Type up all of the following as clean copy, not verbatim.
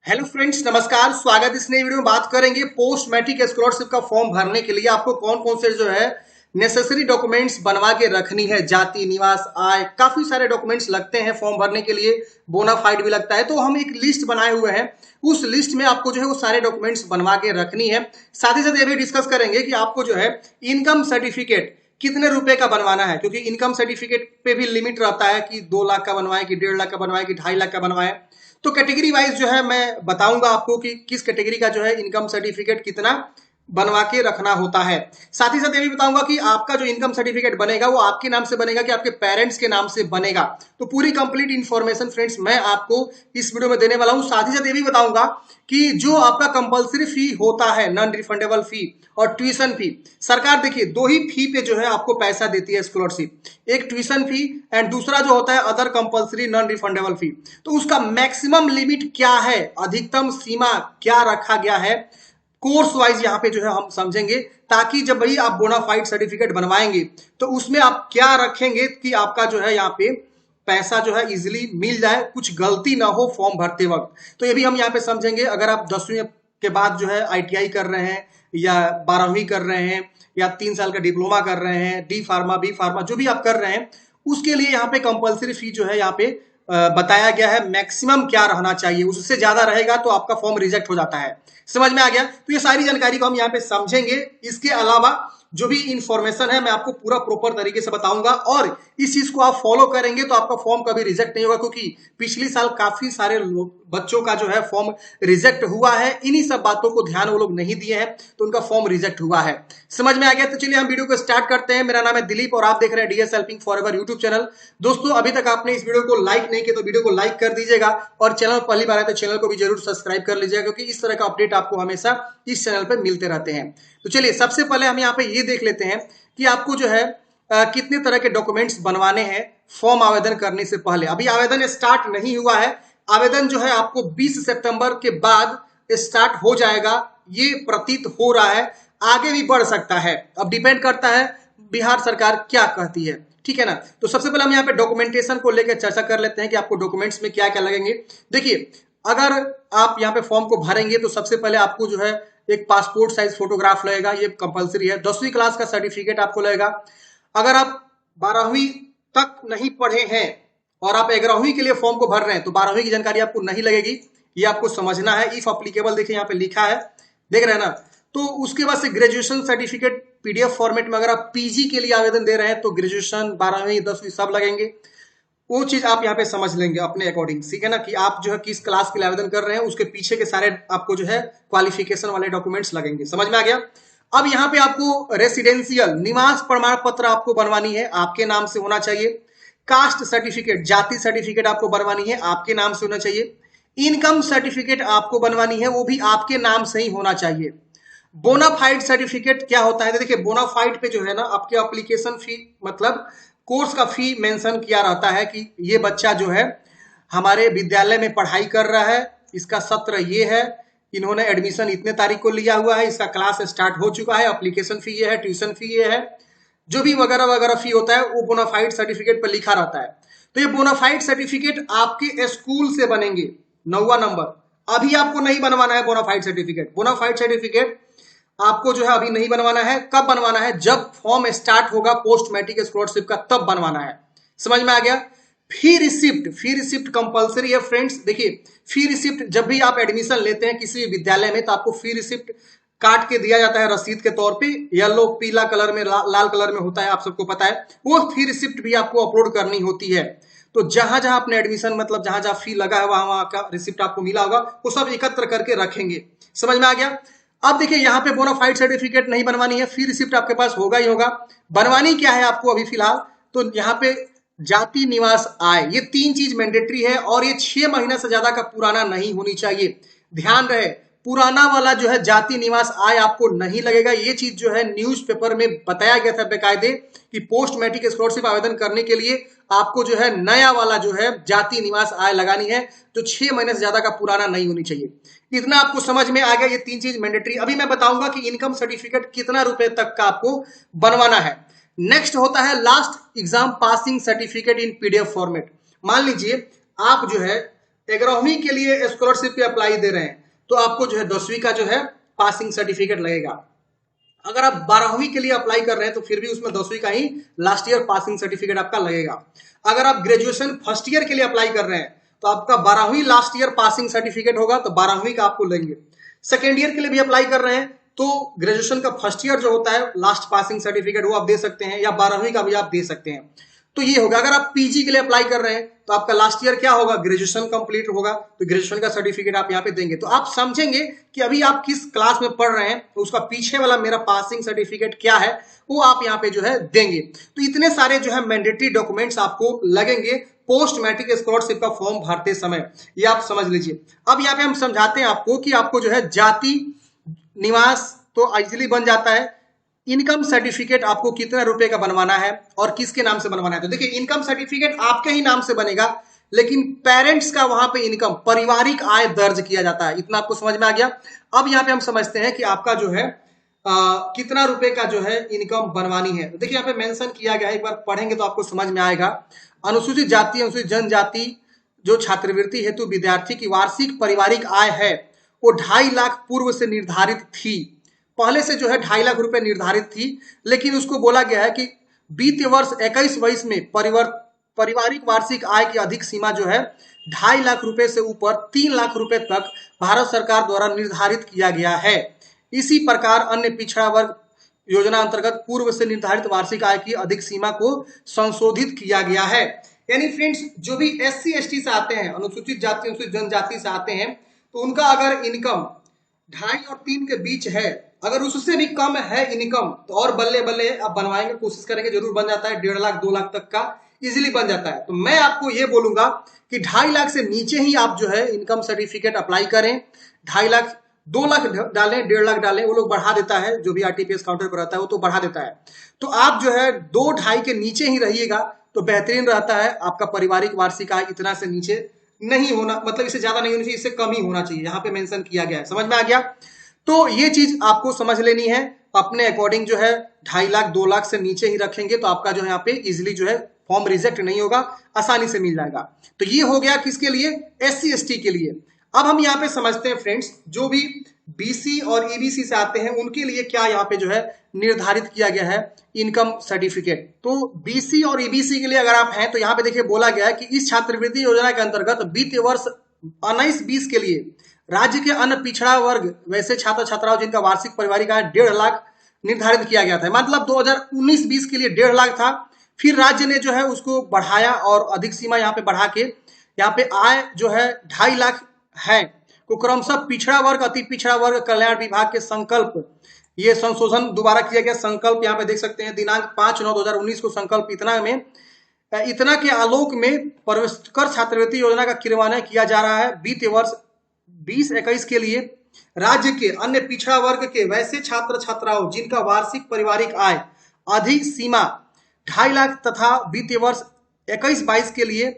Hello friends, नमस्कार। स्वागत। इस नई वीडियो में बात करेंगे पोस्ट मैट्रिक स्कॉलरशिप का फॉर्म भरने के लिए आपको कौन कौन से जो है नेसेसरी डॉक्यूमेंट्स बनवा के रखनी है। जाति, निवास, आय, काफी सारे डॉक्यूमेंट्स लगते हैं फॉर्म भरने के लिए। बोनाफाइड भी लगता है। तो हम एक लिस्ट बनाए हुए हैं, उस लिस्ट में आपको जो है वो सारे डॉक्यूमेंट्स बनवा के रखनी है। साथ ही साथ ये भी डिस्कस करेंगे कि आपको जो है इनकम सर्टिफिकेट कितने रुपए का बनवाना है, क्योंकि इनकम सर्टिफिकेट पे भी लिमिट रहता है कि 2 लाख का बनवाएं, कि 1.5 लाख का बनवाएं, कि 2.5 लाख का बनवाएं। तो कैटेगरी वाइज जो है मैं बताऊंगा आपको कि किस कैटेगरी का जो है इनकम सर्टिफिकेट कितना बनवा के रखना होता है। साथ ही साथ ये भी बताऊंगा कि आपका जो इनकम सर्टिफिकेट बनेगा वो आपके नाम से बनेगा कि आपके पेरेंट्स के नाम से बनेगा। तो पूरी कंप्लीट इंफॉर्मेशन फ्रेंड्स मैं आपको इस वीडियो में देने वाला हूं। साथ ही साथ ये भी बताऊंगा कि जो आपका कंपलसरी फी होता है, नॉन रिफंडेबल फी और ट्यूशन फी, सरकार देखिए दो ही फी पे जो है आपको पैसा देती है स्कॉलरशिप, एक ट्यूशन फी एंड दूसरा जो होता है अदर कंपलसरी नॉन रिफंडेबल फी। तो उसका मैक्सिमम लिमिट क्या है, अधिकतम सीमा क्या रखा गया है, कोर्स वाइज यहाँ पे जो है हम समझेंगे, ताकि जब भाई आप बोनाफाइड सर्टिफिकेट बनवाएंगे तो उसमें आप क्या रखेंगे कि आपका जो है यहाँ पे पैसा जो है इजिली मिल जाए, कुछ गलती ना हो फॉर्म भरते वक्त। तो ये भी हम यहाँ पे समझेंगे। अगर आप 10वीं के बाद जो है आईटीआई कर रहे हैं या 12वीं कर रहे हैं या 3 साल का डिप्लोमा कर रहे हैं, डी फार्मा, बी फार्मा, जो भी आप कर रहे हैं, उसके लिए यहाँ पे कंपलसरी फी जो है यहाँ पे बताया गया है मैक्सिमम क्या रहना चाहिए। उससे ज्यादा रहेगा तो आपका फॉर्म रिजेक्ट हो जाता है। समझ में आ गया? तो ये सारी जानकारी को हम यहाँ पे समझेंगे। इसके अलावा जो भी इंफॉर्मेशन है मैं आपको पूरा प्रॉपर तरीके से बताऊंगा, और इस चीज को आप फॉलो करेंगे तो आपका फॉर्म कभी रिजेक्ट नहीं होगा, क्योंकि पिछले साल काफी सारे बच्चों का जो है फॉर्म रिजेक्ट हुआ है। इन्हीं सब बातों को ध्यान वो लोग नहीं दिए हैं तो उनका फॉर्म रिजेक्ट हुआ है। समझ में आ गया? तो चलिए हम वीडियो को स्टार्ट करते हैं। मेरा नाम है दिलीप और आप देख रहे हैं DS helping forever YouTube channel. दोस्तों, अभी तक आपने इस वीडियो को लाइक नहीं किया तो वीडियो को लाइक कर दीजिएगा, और चैनल पहली बार आए तो चैनल को भी जरूर सब्सक्राइब कर लीजिएगा, क्योंकि इस तरह का अपडेट आपको हमेशा इस चैनल पर मिलते रहते हैं। तो चलिए सबसे पहले हम यहाँ पे ये देख लेते हैं कि आपको जो है कितने तरह के डॉक्यूमेंट्स बनवाने हैं फॉर्म आवेदन करने से पहले। अभी आवेदन स्टार्ट नहीं हुआ है। आवेदन जो है आपको 20 सितंबर के बाद स्टार्ट हो जाएगा, ये प्रतीत हो रहा है। आगे भी बढ़ सकता है, अब डिपेंड करता है बिहार सरकार क्या कहती है। ठीक है ना? तो सबसे पहले हम यहाँ पे डॉक्यूमेंटेशन को लेकर चर्चा कर लेते हैं कि आपको डॉक्यूमेंट्स में क्या क्या लगेंगे। देखिए, अगर आप यहाँ पे फॉर्म को भरेंगे तो सबसे पहले आपको जो है एक पासपोर्ट साइज फोटोग्राफ लगेगा, ये कंपलसरी है। 10वीं क्लास का सर्टिफिकेट आपको लगेगा। अगर आप 12वीं तक नहीं पढ़े हैं और आप 11वीं के लिए फॉर्म को भर रहे हैं तो 12वीं की जानकारी आपको नहीं लगेगी, ये आपको समझना है। इफ अप्लीकेबल देखिए यहाँ पे लिखा है, देख रहे हैं ना? तो उसके बाद से ग्रेजुएशन सर्टिफिकेट पीडीएफ फॉर्मेट में, अगर आप पीजी के लिए आवेदन दे रहे हैं तो ग्रेजुएशन, 12वीं, 10वीं सब लगेंगे। वो चीज आप यहाँ पे समझ लेंगे अपने अकॉर्डिंग, ठीक है ना, कि आप जो है किस क्लास के लिए आवेदन कर रहे हैं, उसके पीछे के सारे आपको जो है क्वालिफिकेशन वाले डॉक्यूमेंट्स लगेंगे। समझ में आ गया? अब यहाँ पे आपको रेसिडेंशियल निवास प्रमाण पत्र आपको बनवानी है, आपके नाम से होना चाहिए। कास्ट सर्टिफिकेट, जाति सर्टिफिकेट आपको बनवानी है, आपके नाम से होना चाहिए। इनकम सर्टिफिकेट आपको बनवानी है, वो भी आपके नाम से ही होना चाहिए। बोनाफाइड सर्टिफिकेट क्या होता है? तो देखिए, बोनाफाइड पे जो है ना आपके एप्लीकेशन फी, मतलब कोर्स का फी मेंशन किया रहता है कि ये बच्चा जो है हमारे विद्यालय में पढ़ाई कर रहा है, इसका सत्र ये है, इन्होंने एडमिशन इतने तारीख को लिया हुआ है, इसका क्लास स्टार्ट हो चुका है, एप्लीकेशन फी ये है, ट्यूशन फी ये है, जो भी वगैरह वगैरह फी होता है वो बोनाफाइड सर्टिफिकेट पर लिखा रहता है। तो ये बोनाफाइड सर्टिफिकेट आपके स्कूल से बनेंगे। 9वां नंबर, अभी आपको नहीं बनवाना है बोनाफाइड सर्टिफिकेट। बोनाफाइड सर्टिफिकेट आपको जो है अभी नहीं बनवाना है। कब बनवाना है? जब फॉर्म स्टार्ट होगा पोस्ट मैट्रिक स्कॉलरशिप का, तब बनवाना है। समझ में आ गया? फी रिसिप्ट, फी रिसिप्ट कंपलसरी है फ्रेंड्स। देखिए, फी रिसिप्ट जब भी आप एडमिशन लेते हैं किसी विद्यालय में तो आपको फी रिसिप्ट काट के दिया जाता है रसीद के तौर पे। येलो, पीला कलर में, लाल कलर में होता है, आप सबको पता है। वो फी रिसिप्ट भी आपको अपलोड करनी होती है। तो जहां जहां अपने एडमिशन, मतलब जहां जहां फी लगा है वहां का रिसिप्ट आपको मिला होगा, वो सब एकत्र करके रखेंगे। समझ में आ गया? अब देखिए, यहाँ पे बोनाफाइड सर्टिफिकेट नहीं बनवानी है, फी रिसिप्ट आपके पास होगा ही होगा। बनवानी क्या है आपको अभी फिलहाल? तो यहाँ पे जाति, निवास, आय, ये 3 चीज मैंडेटरी है, और ये 6 महीना से ज्यादा का पुराना नहीं होनी चाहिए। ध्यान रहे, पुराना वाला जो है जाति, निवास, आय आपको नहीं लगेगा। ये चीज जो है न्यूज़पेपर में बताया गया था बेकायदे कि पोस्ट मैट्रिक स्कॉलरशिप आवेदन करने के लिए आपको जो है नया वाला जो है जाति, निवास, आय लगानी है, जो 6 महीने से ज्यादा का पुराना नहीं होनी चाहिए। इतना आपको समझ में आ गया? ये 3 चीज मैंडेटरी। अभी मैं बताऊंगा कि इनकम सर्टिफिकेट कितना रुपए तक का आपको बनवाना है। नेक्स्ट होता है last exam passing certificate in PDF format. मान लीजिए आप जो है 11वीं के लिए स्कॉलरशिप पे अप्लाई दे रहे हैं तो आपको जो है 10वीं का जो है पासिंग सर्टिफिकेट लगेगा। अगर आप 12वीं के लिए अप्लाई कर रहे हैं तो फिर भी उसमें 10वीं का ही लास्ट ईयर पासिंग सर्टिफिकेट आपका लगेगा। अगर आप ग्रेजुएशन फर्स्ट ईयर के लिए अप्लाई कर रहे हैं तो आपका 12वीं लास्ट ईयर पासिंग सर्टिफिकेट होगा, तो 12वीं का आपको लेंगे। सेकेंड ईयर के लिए भी अप्लाई कर रहे हैं तो ग्रेजुएशन का फर्स्ट ईयर जो होता है लास्ट पासिंग सर्टिफिकेट वो आप दे सकते हैं, या 12वीं का भी आप दे सकते हैं। तो ये होगा। अगर आप पीजी के लिए अप्लाई कर रहे हैं तो आपका लास्ट ईयर क्या होगा, ग्रेजुएशन कंप्लीट होगा, तो ग्रेजुएशन का सर्टिफिकेट आप यहाँ पे देंगे। तो आप समझेंगे कि अभी आप किस क्लास में पढ़ रहे हैं, तो उसका पीछे वाला मेरा पासिंग सर्टिफिकेट क्या है वो आप यहाँ पे जो है देंगे। तो इतने सारे जो है मैंडेटरी डॉक्यूमेंट्स आपको लगेंगे पोस्ट मैट्रिक स्कॉलरशिप का फॉर्म भरते समय, ये आप समझ लीजिए। अब यहाँ पे हम समझाते हैं आपको कि आपको जो है जाति निवास तो इजिली बन जाता है। इनकम सर्टिफिकेट आपको कितना रुपए का बनवाना है और किसके नाम से बनवाना है। तो देखिए इनकम सर्टिफिकेट आपके ही नाम से बनेगा, लेकिन पेरेंट्स का वहां पे इनकम पारिवारिक आय दर्ज किया जाता है। इतना आपको समझ में आ गया। अब यहाँ पे हम समझते हैं कि आपका जो है कितना रुपए का जो है इनकम बनवानी है। तो देखिए यहाँ पे मेंशन किया गया है, एक बार पढ़ेंगे तो आपको समझ में आएगा। अनुसूचित जाति अनुसूचित जनजाति जो छात्रवृत्ति हेतु विद्यार्थी की वार्षिक पारिवारिक आय है वो 2.5 लाख पूर्व से निर्धारित थी। पहले से जो है 2.5 लाख रुपए निर्धारित थी, लेकिन उसको बोला गया है कि बीते वर्ष 21-22 में पारिवारिक वार्षिक आय की अधिक सीमा जो है 2.5 लाख रुपए से ऊपर 3 लाख रुपए तक भारत सरकार द्वारा निर्धारित किया गया है। इसी प्रकार अन्य पिछड़ा वर्ग योजना अंतर्गत पूर्व से निर्धारित वार्षिक आय की अधिक सीमा को संशोधित किया गया है। यानी फ्रेंड्स जो भी SC ST से आते हैं, अनुसूचित जाति अनुसूचित जनजाति से आते हैं, तो उनका अगर इनकम 2.5 और 3 के बीच है, अगर उससे भी कम है इनकम तो और बल्ले बल्ले आप बनवाएंगे, कोशिश करेंगे, जरूर बन जाता है। 1.5 लाख 2 लाख तक का इजीली बन जाता है। तो मैं आपको ये बोलूंगा कि 2.5 लाख से नीचे ही आप जो है इनकम सर्टिफिकेट अप्लाई करें। 2.5 लाख 2 लाख डालें, 1.5 लाख डालें, वो लोग बढ़ा देता है, जो भी RTPS काउंटर पर रहता है वो तो बढ़ा देता है। तो आप जो है 2-2.5 के नीचे ही रहिएगा तो बेहतरीन रहता है। आपका पारिवारिक वार्षिक आय इतना से नीचे नहीं होना, मतलब इससे ज्यादा नहीं होनी चाहिए, इससे कम ही होना चाहिए। यहाँ पे मेंशन किया गया है, समझ में आ गया। तो ये चीज आपको समझ लेनी है। अपने अकॉर्डिंग जो है 2.5 लाख 2 लाख से नीचे ही रखेंगे तो आपका जो है यहाँ पे इजिली जो है फॉर्म रिजेक्ट नहीं होगा, आसानी से मिल जाएगा। तो ये हो गया किसके लिए, SC ST के लिए। अब हम यहाँ पे समझते हैं फ्रेंड्स, जो भी BC और EBC से आते हैं उनके लिए क्या यहाँ पे जो है निर्धारित किया गया है इनकम सर्टिफिकेट। तो BC और EBC के लिए अगर आप हैं तो यहाँ पे देखिए बोला गया है कि इस छात्रवृत्ति योजना के अंतर्गत वित्त वर्ष 19-20 के लिए राज्य के अन्य पिछड़ा वर्ग वैसे छात्र छात्राओं जिनका वार्षिक पारिवारिक आय 1.5 लाख निर्धारित किया गया था। मतलब 2019-20 के लिए 1.5 लाख था, फिर राज्य ने जो है उसको बढ़ाया और अधिक सीमा यहाँ पे बढ़ा के यहाँ पे आय जो है 2.5 लाख है को क्रमशः पिछड़ा वर्ग अति पिछड़ा वर्ग कल्याण विभाग के संकल्प, ये संशोधन दोबारा किया गया। संकल्प यहाँ पे देख सकते हैं दिनांक 5/9/2019 को संकल्प इतना के आलोक में प्रवेशकर छात्रवृत्ति योजना का क्रियान्वयन किया जा रहा है। बीते वर्ष 20-21 के लिए राज्य के अन्य पिछड़ा वर्ग के वैसे छात्र छात्राओं जिनका वार्षिक पारिवारिक आय अधिक सीमा 2.5 लाख तथा बीते वर्ष 21-22 के लिए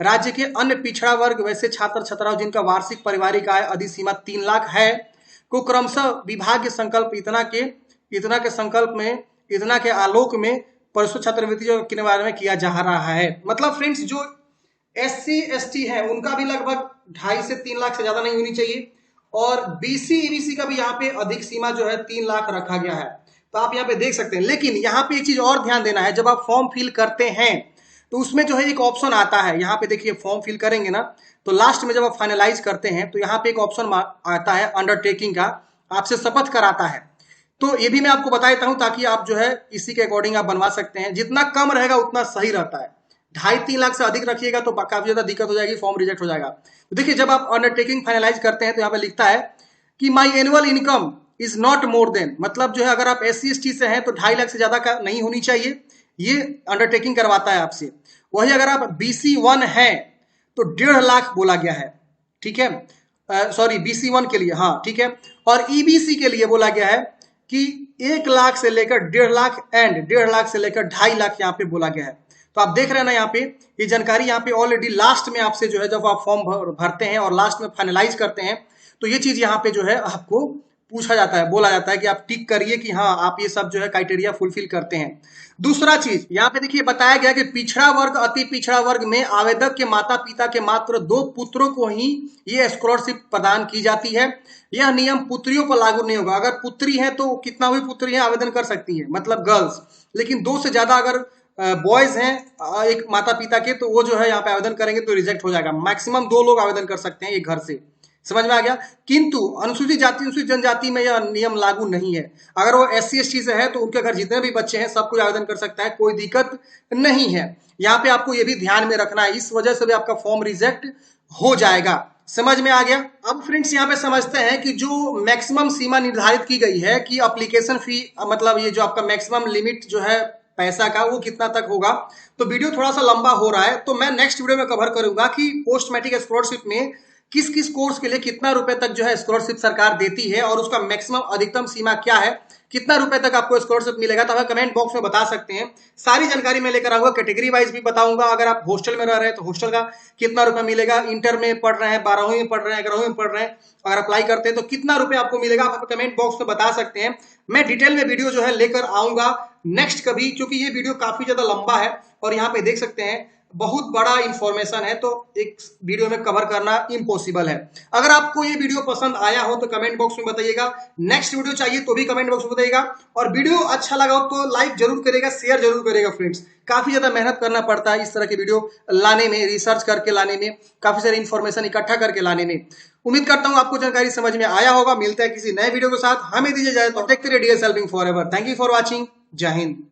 राज्य के अन्य पिछड़ा वर्ग वैसे छात्र छात्राओं जिनका वार्षिक पारिवारिक आय अधिक सीमा 3 लाख है को क्रमशः विभाग के संकल्प इतना के संकल्प में इतना के आलोक में परसों छात्रवृत्ति जो क्रियान्वयन किया जा रहा है। मतलब फ्रेंड्स जो SC ST है उनका भी लगभग 2.5 से 3 लाख से ज्यादा नहीं होनी चाहिए, और BC EBC का भी यहाँ पे अधिक सीमा जो है 3 लाख रखा गया है। तो आप यहाँ पे देख सकते हैं। लेकिन यहाँ पे एक चीज और ध्यान देना है, जब आप फॉर्म फिल करते हैं तो उसमें जो है एक ऑप्शन आता है। यहाँ पे देखिए फॉर्म फिल करेंगे ना तो लास्ट में जब आप फाइनलाइज करते हैं तो यहाँ पे एक ऑप्शन आता है अंडरटेकिंग का, आपसे शपथ कराता है। तो ये भी मैं आपको बता देता हूँ ताकि आप जो है इसी के अकॉर्डिंग आप बनवा सकते हैं। जितना कम रहेगा उतना सही रहता है। 2.5-3 लाख से अधिक रखिएगा तो काफी ज्यादा दिक्कत हो जाएगी, फॉर्म रिजेक्ट हो जाएगा। तो देखिए जब आप अंडरटेकिंग फाइनलाइज करते हैं तो यहाँ पे लिखता है कि my annual income is not more than, मतलब जो है अगर आप SC ST से हैं तो 2.5 लाख से ज्यादा का नहीं होनी चाहिए, ये अंडरटेकिंग करवाता है आपसे। वही अगर आप BC1 हैं तो 1.5 लाख बोला गया है, ठीक है, सॉरी BC1 के लिए, हाँ ठीक है। और EBC के लिए बोला गया है कि 1 लाख से लेकर 1.5 लाख एंड 1.5 लाख से लेकर 2.5 लाख यहाँ पे बोला गया है। तो आप देख रहे हैं ना यहाँ पे ये जानकारी यहाँ पे ऑलरेडी लास्ट में आपसे जो है जब आप फॉर्म भरते हैं और लास्ट में फाइनलाइज करते हैं तो ये चीज यहाँ पे जो है आपको पूछा जाता है, बोला जाता है कि आप टिक करिए कि हाँ आप ये सब जो है क्राइटेरिया फुलफिल करते हैं। दूसरा चीज यहाँ पे देखिए बताया गया कि पिछड़ा वर्ग अति पिछड़ा वर्ग में आवेदक के माता पिता के मात्र 2 पुत्रों को ही ये स्कॉलरशिप प्रदान की जाती है। यह नियम पुत्रियों पर लागू नहीं होगा। अगर पुत्री है तो कितना भी पुत्री है आवेदन कर सकती है, मतलब गर्ल्स, लेकिन 2 से ज्यादा अगर बॉयज हैं एक माता पिता के, तो वो जो है यहाँ पे आवेदन करेंगे तो रिजेक्ट हो जाएगा। मैक्सिमम 2 लोग आवेदन कर सकते हैं एक घर से। समझ में आ गया। किंतु अनुसूचित जाति अनुसूचित जनजाति में यह नियम लागू नहीं है। अगर वो SC ST से है तो उनके घर जितने भी बच्चे हैं सब कोई आवेदन कर सकता है, कोई दिक्कत नहीं है। यहाँ पे आपको ये भी ध्यान में रखना है, इस वजह से भी आपका फॉर्म रिजेक्ट हो जाएगा। समझ में आ गया। अब फ्रेंड्स यहाँ पे समझते हैं कि जो मैक्सिमम सीमा निर्धारित की गई है कि एप्लीकेशन फी, मतलब ये जो आपका मैक्सिमम लिमिट जो है पैसा का, वो कितना तक होगा। तो वीडियो थोड़ा सा लंबा हो रहा है, तो मैं नेक्स्ट वीडियो में कवर करूंगा कि पोस्ट मैट्रिक स्कॉलरशिप में किस किस कोर्स के लिए कितना रुपए तक जो है स्कॉलरशिप सरकार देती है और उसका मैक्सिमम अधिकतम सीमा क्या है, कितना रुपए तक आपको स्कॉलरशिप मिलेगा। तो हमें कमेंट बॉक्स में बता सकते हैं। सारी जानकारी मैं लेकर आऊंगा, कैटेगरी वाइज भी बताऊंगा। अगर आप हॉस्टल में रह रहे हैं तो हॉस्टल का कितना रुपया मिलेगा, इंटर में पढ़ रहे हैं, 12वीं में पढ़ रहे हैं, 11वीं में पढ़ रहे हैं, अगर अप्लाई करते हैं तो कितना रुपया आपको मिलेगा, आप कमेंट बॉक्स में बता सकते हैं। मैं डिटेल में वीडियो जो है लेकर आऊंगा नेक्स्ट कभी, क्योंकि ये वीडियो काफी ज्यादा लंबा है और यहाँ पे देख सकते हैं बहुत बड़ा इंफॉर्मेशन है, तो एक वीडियो में कवर करना इम्पॉसिबल है। अगर आपको ये वीडियो पसंद आया हो तो कमेंट बॉक्स में बताइएगा। नेक्स्ट वीडियो चाहिए तो भी कमेंट बॉक्स में बताइएगा। और वीडियो अच्छा लगा हो तो लाइक जरूर करेगा, शेयर जरूर करेगा। फ्रेंड्स काफी ज्यादा मेहनत करना पड़ता है इस तरह के वीडियो लाने में, रिसर्च करके लाने में, काफी सारी इंफॉर्मेशन इकट्ठा करके लाने में। उम्मीद करता हूं आपको जानकारी समझ में आया होगा। मिलता है किसी नए वीडियो के साथ, हमें दीजिए जाए तो take care, dear selving forever. Thank you for watching. जय हिंद।